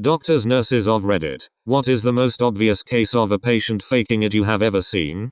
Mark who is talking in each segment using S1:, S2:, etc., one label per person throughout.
S1: Doctors, nurses of Reddit. What is the most obvious case of a patient faking it you have ever seen?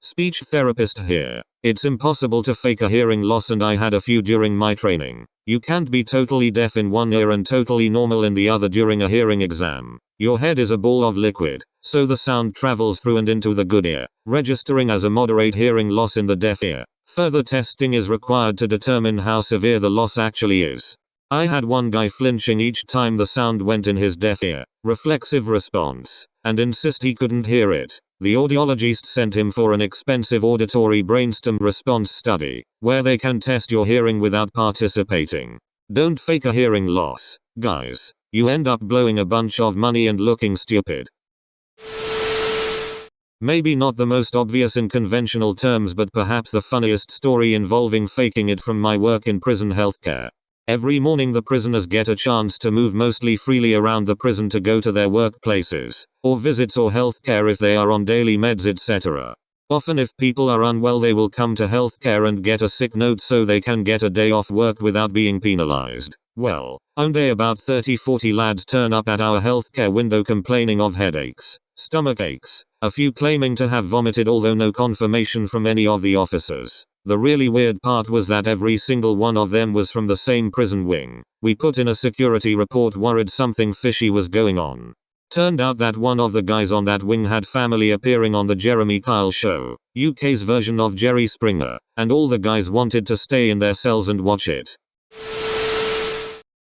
S1: Speech therapist here. It's impossible to fake a hearing loss, and I had a few during my training. You can't be totally deaf in one ear and totally normal in the other during a hearing exam. Your head is a ball of liquid, so the sound travels through and into the good ear, registering as a moderate hearing loss in the deaf ear. Further testing is required to determine how severe the loss actually is. I had one guy flinching each time the sound went in his deaf ear, reflexive response, and insist he couldn't hear it. The audiologist sent him for an expensive auditory brainstem response study, where they can test your hearing without participating. Don't fake a hearing loss, guys. You end up blowing a bunch of money and looking stupid. Maybe not the most obvious in conventional terms, but perhaps the funniest story involving faking it from my work in prison healthcare. Every morning the prisoners get a chance to move mostly freely around the prison to go to their workplaces, or visits or healthcare if they are on daily meds, etc. Often if people are unwell they will come to healthcare and get a sick note so they can get a day off work without being penalized. Well, one day about 30-40 lads turn up at our healthcare window complaining of headaches, stomach aches, a few claiming to have vomited, although no confirmation from any of the officers. The really weird part was that every single one of them was from the same prison wing. We put in a security report worried something fishy was going on. Turned out that one of the guys on that wing had family appearing on the Jeremy Kyle show, UK's version of Jerry Springer, and all the guys wanted to stay in their cells and watch it.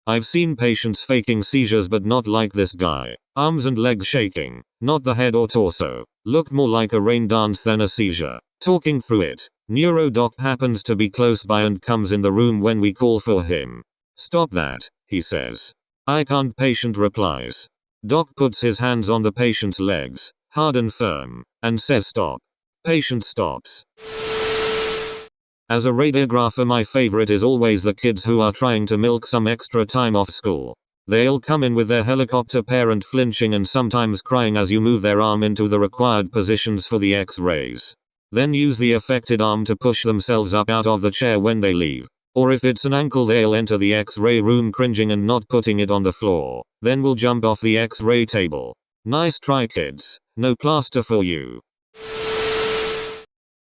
S1: I've seen patients faking seizures, but not like this guy. Arms and legs shaking, not the head or torso. Looked more like a rain dance than a seizure. Talking through it. Neurodoc happens to be close by and comes in the room when we call for him. Stop that, he says. I can't. Patient replies. Doc puts his hands on the patient's legs, hard and firm, and says stop. Patient stops. As a radiographer, my favorite is always the kids who are trying to milk some extra time off school. They'll come in with their helicopter parent flinching and sometimes crying as you move their arm into the required positions for the X-rays. Then use the affected arm to push themselves up out of the chair when they leave. Or if it's an ankle, they'll enter the X-ray room cringing and not putting it on the floor. Then we'll jump off the X-ray table. Nice try, kids. No plaster for you.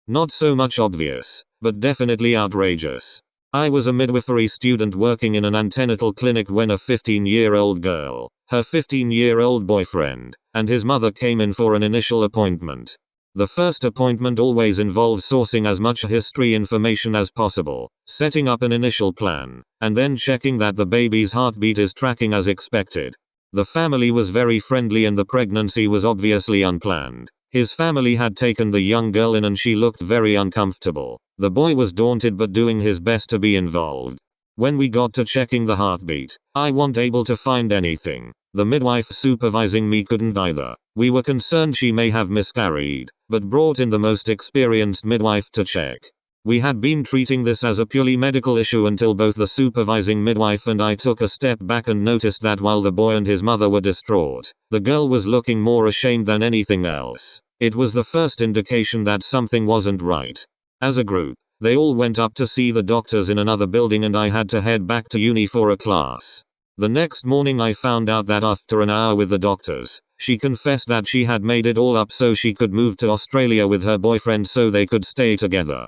S1: Not so much obvious, but definitely outrageous. I was a midwifery student working in an antenatal clinic when a 15-year-old girl, her 15-year-old boyfriend, and his mother came in for an initial appointment. The first appointment always involves sourcing as much history information as possible, setting up an initial plan, and then checking that the baby's heartbeat is tracking as expected. The family was very friendly and the pregnancy was obviously unplanned. His family had taken the young girl in and she looked very uncomfortable. The boy was daunted but doing his best to be involved. When we got to checking the heartbeat, I wasn't able to find anything. The midwife supervising me couldn't either. We were concerned she may have miscarried, but brought in the most experienced midwife to check. We had been treating this as a purely medical issue until both the supervising midwife and I took a step back and noticed that while the boy and his mother were distraught, the girl was looking more ashamed than anything else. It was the first indication that something wasn't right. As a group, they all went up to see the doctors in another building and I had to head back to uni for a class. The next morning I found out that after an hour with the doctors, she confessed that she had made it all up so she could move to Australia with her boyfriend so they could stay together.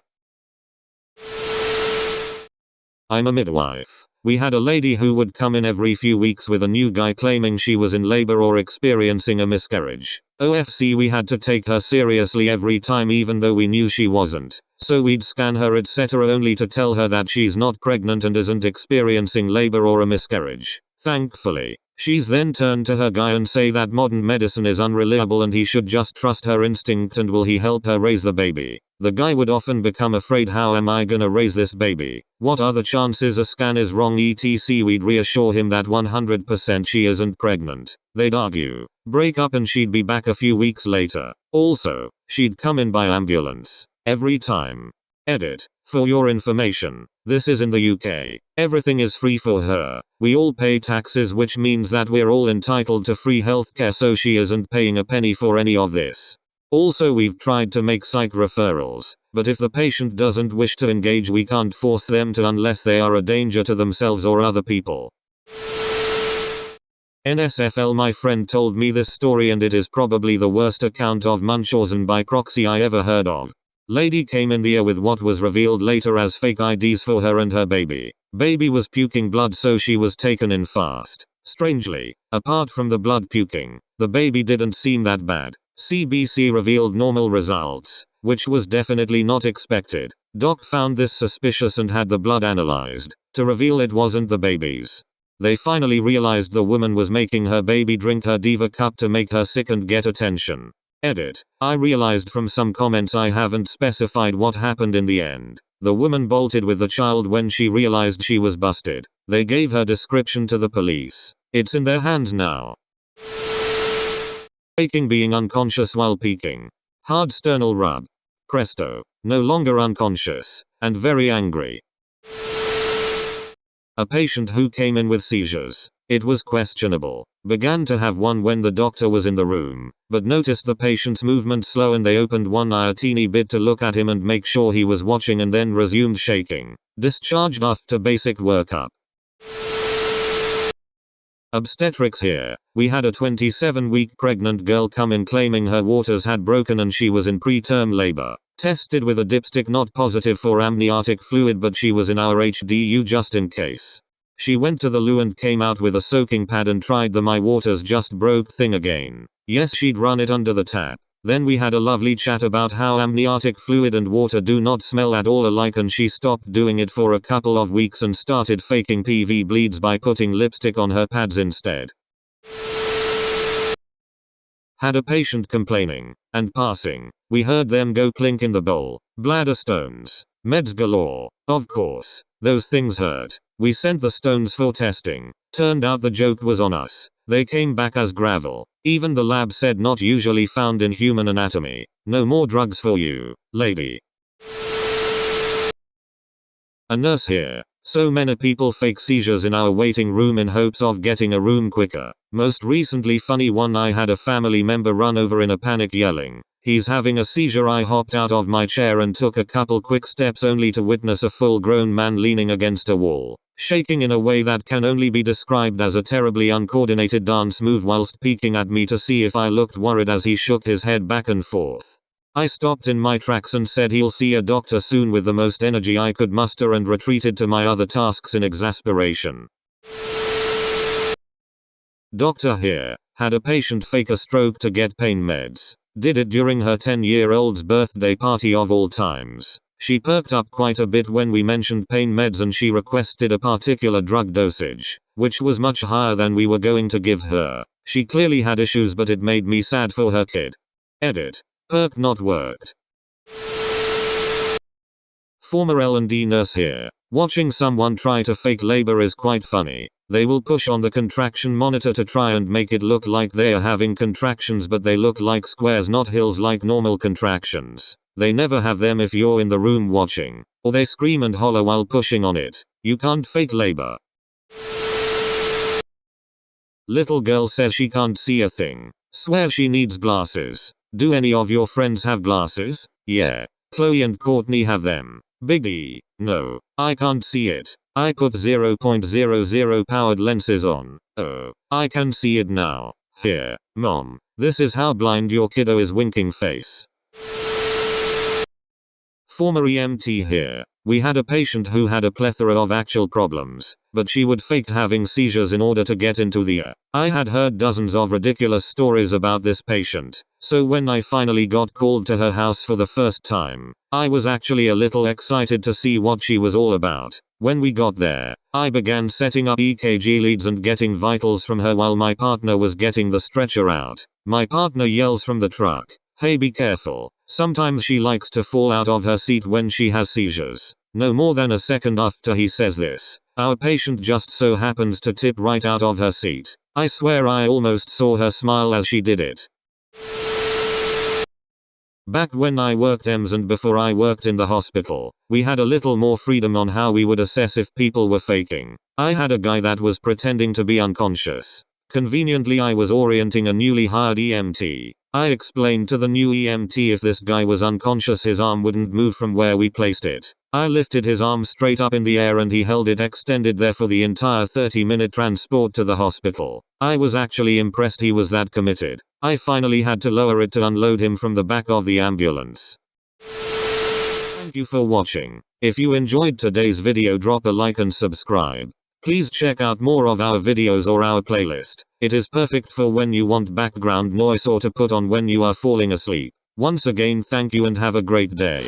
S1: I'm a midwife. We had a lady who would come in every few weeks with a new guy claiming she was in labor or experiencing a miscarriage. OFC, we had to take her seriously every time even though we knew she wasn't. So we'd scan her etc. only to tell her that she's not pregnant and isn't experiencing labor or a miscarriage. Thankfully, she's then turned to her guy and say that modern medicine is unreliable and he should just trust her instinct and will he help her raise the baby. The guy would often become afraid, how am I gonna raise this baby? What are the chances a scan is wrong etc. We'd reassure him that 100% she isn't pregnant. They'd argue, break up and she'd be back a few weeks later. Also, she'd come in by ambulance. Every time. Edit. For your information, this is in the UK. Everything is free for her. We all pay taxes, which means that we're all entitled to free healthcare, so she isn't paying a penny for any of this. Also, we've tried to make psych referrals, but if the patient doesn't wish to engage we can't force them to unless they are a danger to themselves or other people. NSFL, my friend told me this story and it is probably the worst account of Munchausen by proxy I ever heard of. Lady came in the air with what was revealed later as fake IDs for her and her baby. Baby was puking blood, so she was taken in fast. Strangely, apart from the blood puking, the baby didn't seem that bad. CBC revealed normal results, which was definitely not expected. Doc found this suspicious and had the blood analyzed, to reveal it wasn't the baby's. They finally realized the woman was making her baby drink her diva cup to make her sick and get attention. Edit. I realized from some comments I haven't specified what happened in the end. The woman bolted with the child when she realized she was busted. They gave her description to the police. It's in their hands now. Faking being unconscious while peeking. Hard sternal rub. Presto. No longer unconscious. And very angry. A patient who came in with seizures. It was questionable. Began to have one when the doctor was in the room, but noticed the patient's movement slow and they opened one eye a teeny bit to look at him and make sure he was watching and then resumed shaking. Discharged after basic workup. Obstetrics here. We had a 27-week pregnant girl come in claiming her waters had broken and she was in preterm labor. Tested with a dipstick, not positive for amniotic fluid, but she was in our HDU just in case. She went to the loo and came out with a soaking pad and tried the my waters just broke thing again. Yes, she'd run it under the tap. Then we had a lovely chat about how amniotic fluid and water do not smell at all alike, and she stopped doing it for a couple of weeks and started faking PV bleeds by putting lipstick on her pads instead. Had a patient complaining and passing. We heard them go clink in the bowl. Bladder stones. Meds galore. Of course. Those things hurt. We sent the stones for testing. Turned out the joke was on us. They came back as gravel. Even the lab said not usually found in human anatomy. No more drugs for you, lady. A nurse here. So many people fake seizures in our waiting room in hopes of getting a room quicker. Most recently funny one, I had a family member run over in a panic yelling, "He's having a seizure." I hopped out of my chair and took a couple quick steps only to witness a full-grown man leaning against a wall, shaking in a way that can only be described as a terribly uncoordinated dance move whilst peeking at me to see if I looked worried as he shook his head back and forth. I stopped in my tracks and said he'll see a doctor soon with the most energy I could muster and retreated to my other tasks in exasperation. Doctor here. Had a patient fake a stroke to get pain meds. Did it during her 10-year-old's birthday party of all times. She perked up quite a bit when we mentioned pain meds and she requested a particular drug dosage, which was much higher than we were going to give her. She clearly had issues, but it made me sad for her kid. Edit. Perk not worked. Former L&D nurse here. Watching someone try to fake labor is quite funny. They will push on the contraction monitor to try and make it look like they are having contractions, but they look like squares, not hills like normal contractions. They never have them if you're in the room watching. Or they scream and holler while pushing on it. You can't fake labor. Little girl says she can't see a thing. Swears she needs glasses. Do any of your friends have glasses? Yeah. Chloe and Courtney have them. Big E. No. I can't see it. I put 0.00 powered lenses on. Oh. I can see it now. Here. Mom. This is how blind your kiddo is, winking face. Former EMT here. We had a patient who had a plethora of actual problems, but she would fake having seizures in order to get into the ER. I had heard dozens of ridiculous stories about this patient, so when I finally got called to her house for the first time, I was actually a little excited to see what she was all about. When we got there, I began setting up EKG leads and getting vitals from her while my partner was getting the stretcher out. My partner yells from the truck, "Hey, be careful. Sometimes she likes to fall out of her seat when she has seizures." No more than a second after he says this, our patient just so happens to tip right out of her seat. I swear I almost saw her smile as she did it. Back when I worked EMS and before I worked in the hospital, we had a little more freedom on how we would assess if people were faking. I had a guy that was pretending to be unconscious. Conveniently, I was orienting a newly hired EMT. I explained to the new EMT if this guy was unconscious his arm wouldn't move from where we placed it. I lifted his arm straight up in the air and he held it extended there for the entire 30-minute transport to the hospital. I was actually impressed he was that committed. I finally had to lower it to unload him from the back of the ambulance. Thank you for watching. If you enjoyed today's video, drop a like and subscribe. Please check out more of our videos or our playlist. It is perfect for when you want background noise or to put on when you are falling asleep. Once again, thank you and have a great day.